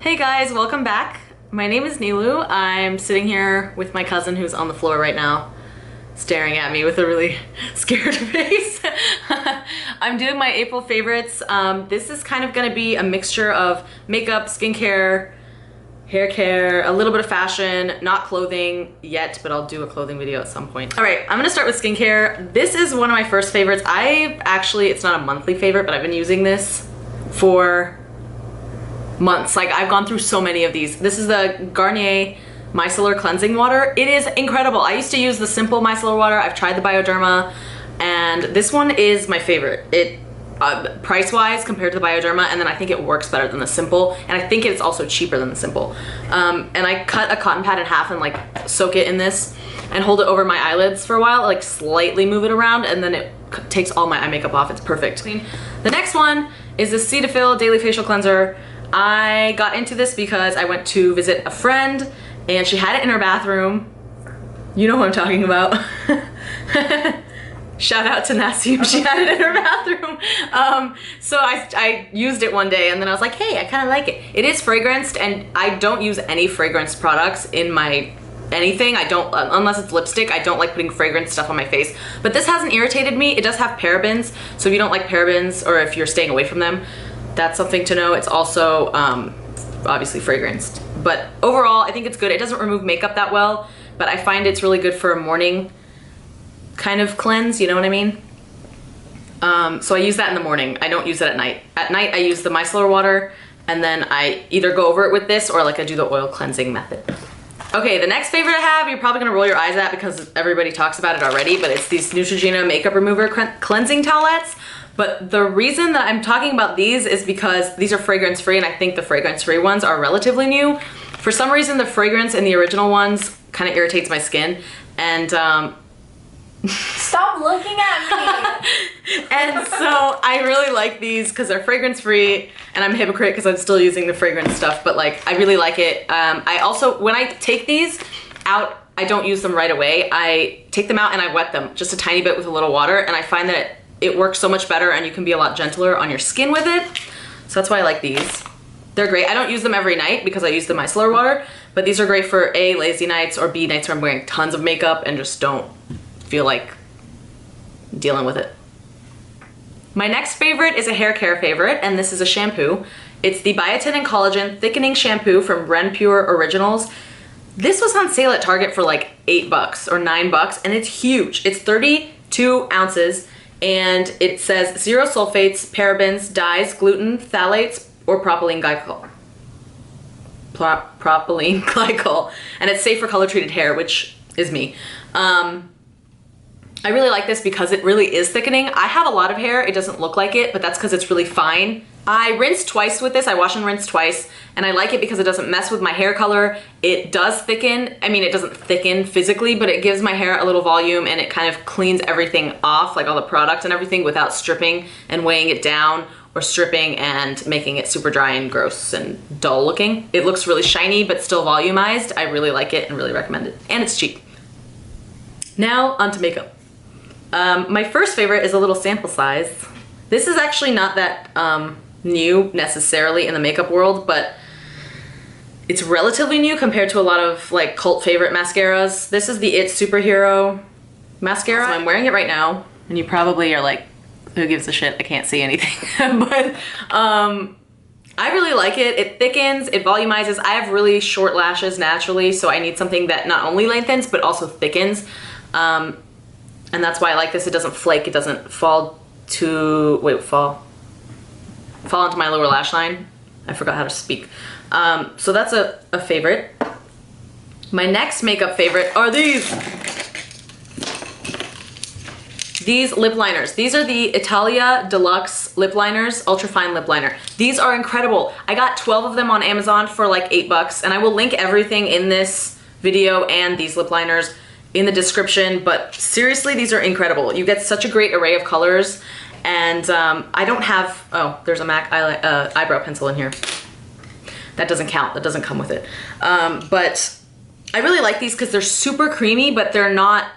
Hey guys, welcome back. My name is Neelou. I'm sitting here with my cousin who's on the floor right now, staring at me with a really scared face. I'm doing my April favorites. This is kind of gonna be a mixture of makeup, skincare, hair care, a little bit of fashion, not clothing yet, but I'll do a clothing video at some point. All right, I'm gonna start with skincare. This is one of my first favorites. It's not a monthly favorite, but I've been using this for months. Like, I've gone through so many of these. This is the Garnier Micellar cleansing water. It is incredible. I used to use the simple micellar water. I've tried the Bioderma, and this one is my favorite. It price-wise compared to the Bioderma, and then I think it works better than the simple, and I think it's also cheaper than the simple. And I cut a cotton pad in half and like soak it in this and hold it over my eyelids for a while, like slightly move it around, and then it takes all my eye makeup off. It's perfect. The next one is the Cetaphil Daily Facial Cleanser. I got into this because I went to visit a friend and she had it in her bathroom. You know who I'm talking about. Shout out to Nassim, she had it in her bathroom. So I used it one day and then I was like, hey, I kind of like it. It is fragranced, and I don't use any fragrance products in my anything. I don't, unless it's lipstick, I don't like putting fragrance stuff on my face. But this hasn't irritated me. It does have parabens, so if you don't like parabens or if you're staying away from them, that's something to know. It's also obviously fragranced. But overall, I think it's good. It doesn't remove makeup that well, but I find it's really good for a morning kind of cleanse, you know what I mean? So I use that in the morning. I don't use it at night. At night, I use the micellar water, and then I either go over it with this or like I do the oil cleansing method. Okay, the next favorite I have, you're probably gonna roll your eyes at because everybody talks about it already, but it's these Neutrogena makeup remover cleansing towelettes. But the reason that I'm talking about these is because these are fragrance free, and I think the fragrance free ones are relatively new. For some reason, the fragrance in the original ones kind of irritates my skin, and stop looking at me. And so I really like these because they're fragrance free, and I'm a hypocrite because I'm still using the fragrance stuff, but like I really like it. I also, when I take these out, I don't use them right away. I take them out and I wet them just a tiny bit with a little water, and I find that it works so much better and you can be a lot gentler on your skin with it. So that's why I like these. They're great. I don't use them every night because I use the micellar water, but these are great for A, lazy nights, or B, nights where I'm wearing tons of makeup and just don't feel like dealing with it. My next favorite is a hair care favorite, and this is a shampoo. It's the Biotin and Collagen Thickening Shampoo from RenPure Originals. This was on sale at Target for like $8 or $9, and it's huge. It's 32 ounces, and it says 0 sulfates, parabens, dyes, gluten, phthalates, or propylene glycol. Propylene glycol, and it's safe for color-treated hair, which is me. I really like this because it really is thickening. I have a lot of hair, it doesn't look like it, but that's because it's really fine. I rinse twice with this, I wash and rinse twice, and I like it because it doesn't mess with my hair color. It does thicken. I mean, it doesn't thicken physically, but it gives my hair a little volume, and it kind of cleans everything off, like all the product and everything, without stripping and weighing it down, or stripping and making it super dry and gross and dull looking. It looks really shiny, but still volumized. I really like it and really recommend it. And it's cheap. Now, onto makeup. My first favorite is a little sample size. This is actually not that new necessarily in the makeup world, but it's relatively new compared to a lot of like cult favorite mascaras. This is the It Superhero mascara. So I'm wearing it right now, and you probably are like, who gives a shit? I can't see anything. But I really like it. It thickens, it volumizes. I have really short lashes naturally, so I need something that not only lengthens but also thickens. And that's why I like this. It doesn't flake, it doesn't fall into my lower lash line. I forgot how to speak. So that's a favorite. My next makeup favorite are these lip liners. These are the Italia Deluxe lip liners, ultra fine lip liner. These are incredible. I got 12 of them on Amazon for like $8, and I will link everything in this video and these lip liners in the description, but seriously, these are incredible. You get such a great array of colors, and I don't have, oh, there's a MAC eyebrow pencil in here. That doesn't count, that doesn't come with it. But I really like these because they're super creamy, but they're not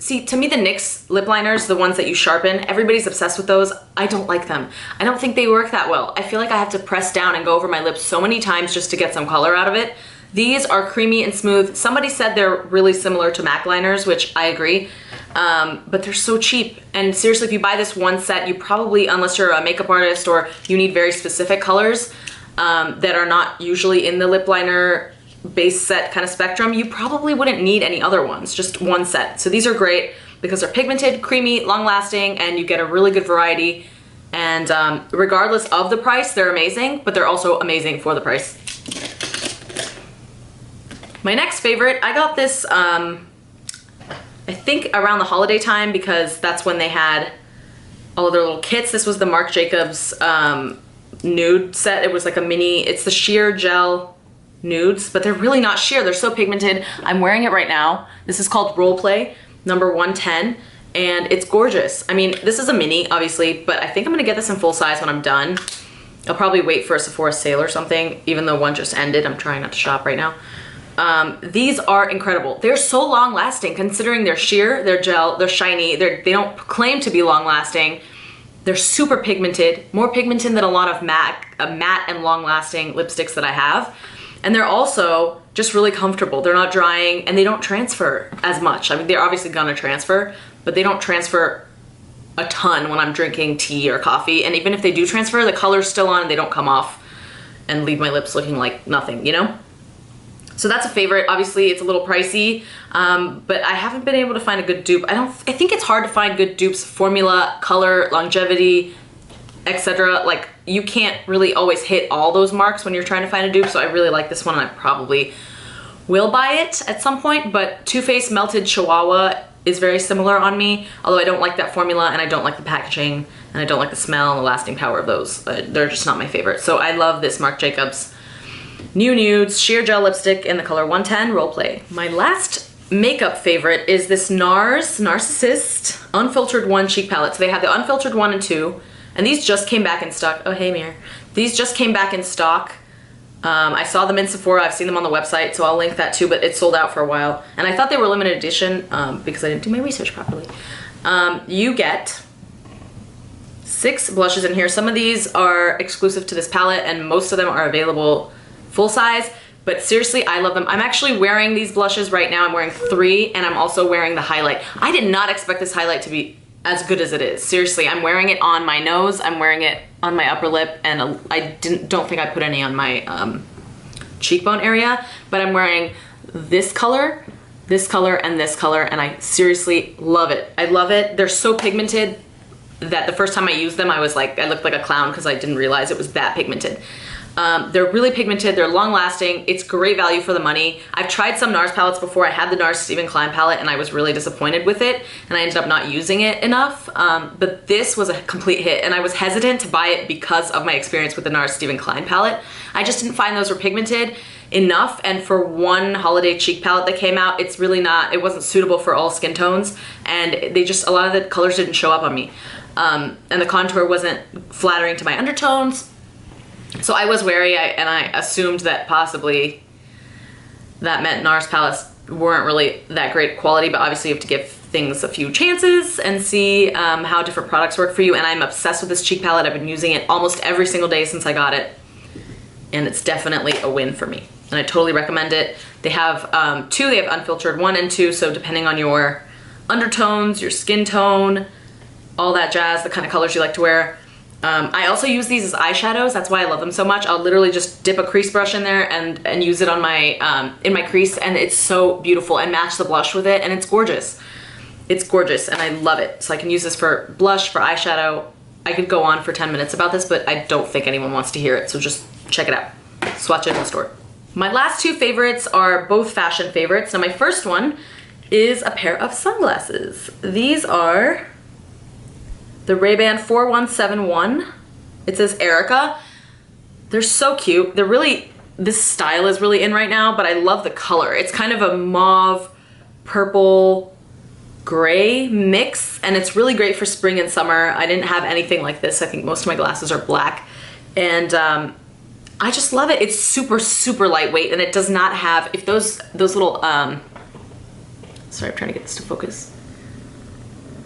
see, to me, the NYX lip liners, the ones that you sharpen, everybody's obsessed with those. I don't like them. I don't think they work that well. I feel like I have to press down and go over my lips so many times just to get some color out of it. These are creamy and smooth. Somebody said they're really similar to MAC liners, which I agree, but they're so cheap. And seriously, if you buy this one set, you probably, unless you're a makeup artist or you need very specific colors that are not usually in the lip liner base set kind of spectrum, you probably wouldn't need any other ones, just one set. So these are great because they're pigmented, creamy, long lasting, and you get a really good variety. And regardless of the price, they're amazing, but they're also amazing for the price. My next favorite, I got this, I think around the holiday time because that's when they had all of their little kits. This was the Marc Jacobs nude set. It was like a mini, it's the sheer gel nudes, but they're really not sheer. They're so pigmented. I'm wearing it right now. This is called Role Play, number 110, and it's gorgeous. I mean, this is a mini, obviously, but I think I'm gonna get this in full size when I'm done. I'll probably wait for a Sephora sale or something, even though one just ended. I'm trying not to shop right now. These are incredible. They're so long lasting considering they're sheer, they're gel, they're shiny, they don't claim to be long lasting. They're super pigmented, more pigmented than a lot of matte and long lasting lipsticks that I have. And they're also just really comfortable. They're not drying and they don't transfer as much. I mean, they're obviously gonna transfer, but they don't transfer a ton when I'm drinking tea or coffee. And even if they do transfer, the color's still on and they don't come off and leave my lips looking like nothing, you know? So that's a favorite. Obviously it's a little pricey, but I haven't been able to find a good dupe. I think it's hard to find good dupes, formula, color, longevity, etc. Like, you can't really always hit all those marks when you're trying to find a dupe, so I really like this one and I probably will buy it at some point. But Too Faced Melted Chihuahua is very similar on me, although I don't like that formula and I don't like the packaging and I don't like the smell and the lasting power of those. They're just not my favorite. So I love this Marc Jacobs New Nudes Sheer Gel Lipstick in the color 110 Role Play. My last makeup favorite is this NARS Narcissist Unfiltered 1 Cheek Palette. So they have the Unfiltered 1 and 2, and these just came back in stock. Oh, hey, Mir. These just came back in stock. I saw them in Sephora. I've seen them on the website, so I'll link that too, but it sold out for a while. And I thought they were limited edition because I didn't do my research properly. You get 6 blushes in here. Some of these are exclusive to this palette, and most of them are available full size, but seriously, I love them. I'm actually wearing these blushes right now. I'm wearing 3, and I'm also wearing the highlight. I did not expect this highlight to be as good as it is. Seriously, I'm wearing it on my nose, I'm wearing it on my upper lip, and I don't think I put any on my cheekbone area, but I'm wearing this color, and this color, and I seriously love it. I love it. They're so pigmented that the first time I used them, I was like, I looked like a clown because I didn't realize it was that pigmented. They're really pigmented, they're long lasting, it's great value for the money. I've tried some NARS palettes before. I had the NARS Stephen Klein palette and I was really disappointed with it and I ended up not using it enough, but this was a complete hit and I was hesitant to buy it because of my experience with the NARS Stephen Klein palette. I just didn't find those were pigmented enough, and for one holiday cheek palette that came out, it's really not, it wasn't suitable for all skin tones, and they just, a lot of the colors didn't show up on me. And the contour wasn't flattering to my undertones. So I was wary, and I assumed that possibly that meant NARS palettes weren't really that great quality, but obviously you have to give things a few chances and see how different products work for you. And I'm obsessed with this cheek palette. I've been using it almost every single day since I got it, and it's definitely a win for me. And I totally recommend it. They have 2, they have Unfiltered 1 and 2, so depending on your undertones, your skin tone, all that jazz, the kind of colors you like to wear. I also use these as eyeshadows. That's why I love them so much. I'll literally just dip a crease brush in there and use it on my in my crease, and it's so beautiful, and match the blush with it, and it's gorgeous. It's gorgeous, and I love it. So I can use this for blush, for eyeshadow. I could go on for 10 minutes about this, but I don't think anyone wants to hear it, so just check it out. Swatch it in the store. My last 2 favorites are both fashion favorites. Now my first one is a pair of sunglasses. These are the Ray-Ban 4171. It says Erika. They're so cute. They're really, this style is really in right now, but I love the color. It's kind of a mauve, purple, gray mix, and it's really great for spring and summer. I didn't have anything like this. I think most of my glasses are black, and I just love it. It's super, super lightweight, and it does not have, if those little, sorry, I'm trying to get this to focus.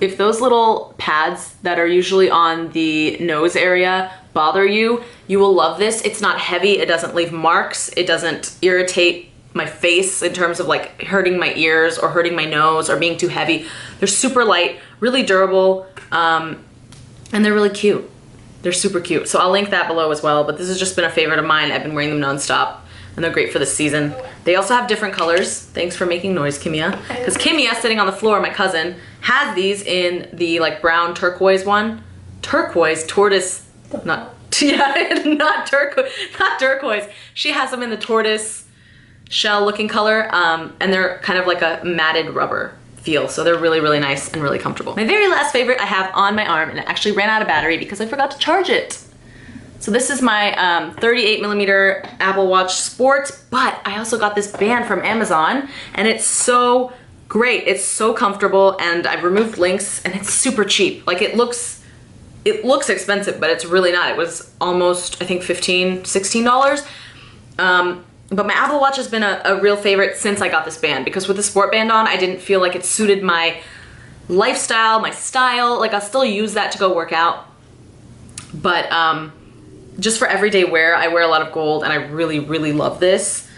If those little pads that are usually on the nose area bother you, you will love this. It's not heavy, it doesn't leave marks, it doesn't irritate my face in terms of like hurting my ears or hurting my nose or being too heavy. They're super light, really durable, and they're really cute. They're super cute. So I'll link that below as well, but this has just been a favorite of mine. I've been wearing them nonstop, and they're great for this season. They also have different colors. Thanks for making noise, Kimia. Because Kimia, sitting on the floor, my cousin, has these in the like brown turquoise one. Turquoise, tortoise, not, yeah, not turquoise. She has them in the tortoise shell looking color, and they're kind of like a matted rubber feel, so they're really, really nice and really comfortable. My very last favorite I have on my arm, and it actually ran out of battery because I forgot to charge it. So this is my 38mm Apple Watch Sport, but I also got this band from Amazon, and it's so great. It's so comfortable, and I've removed links, and it's super cheap. Like it looks expensive, but it's really not. It was almost, I think, $15, $16. But my Apple Watch has been a real favorite since I got this band, because with the sport band on, I didn't feel like it suited my lifestyle, my style. Like I'll still use that to go work out, but just for everyday wear, I wear a lot of gold, and I really, really love this.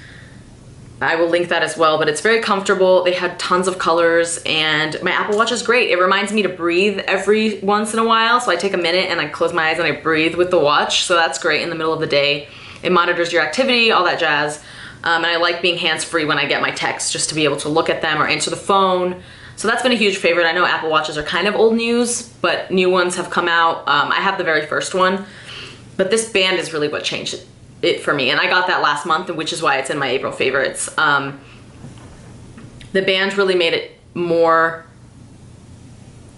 I will link that as well, but it's very comfortable. They had tons of colors, and my Apple Watch is great. It reminds me to breathe every once in a while, so I take a minute and I close my eyes and I breathe with the watch, so that's great in the middle of the day. It monitors your activity, all that jazz. And I like being hands-free when I get my texts, just to be able to look at them or answer the phone. So that's been a huge favorite. I know Apple Watches are kind of old news, but new ones have come out. I have the very first one, but this band is really what changed it for me. And I got that last month, which is why it's in my April favorites. The band really made it more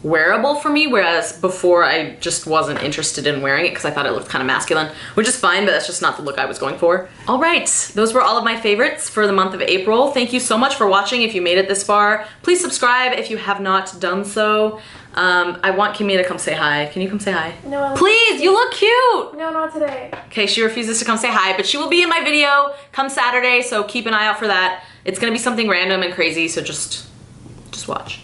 wearable for me, whereas before I just wasn't interested in wearing it because I thought it looked kind of masculine, which is fine, but that's just not the look I was going for. All right, those were all of my favorites for the month of April. Thank you so much for watching. If you made it this far, please subscribe if you have not done so. I want Kimia to come say hi. Can you come say hi? No. Please, you look cute. No, not today. Okay, she refuses to come say hi, but she will be in my video come Saturday, so keep an eye out for that. It's gonna be something random and crazy, so just watch.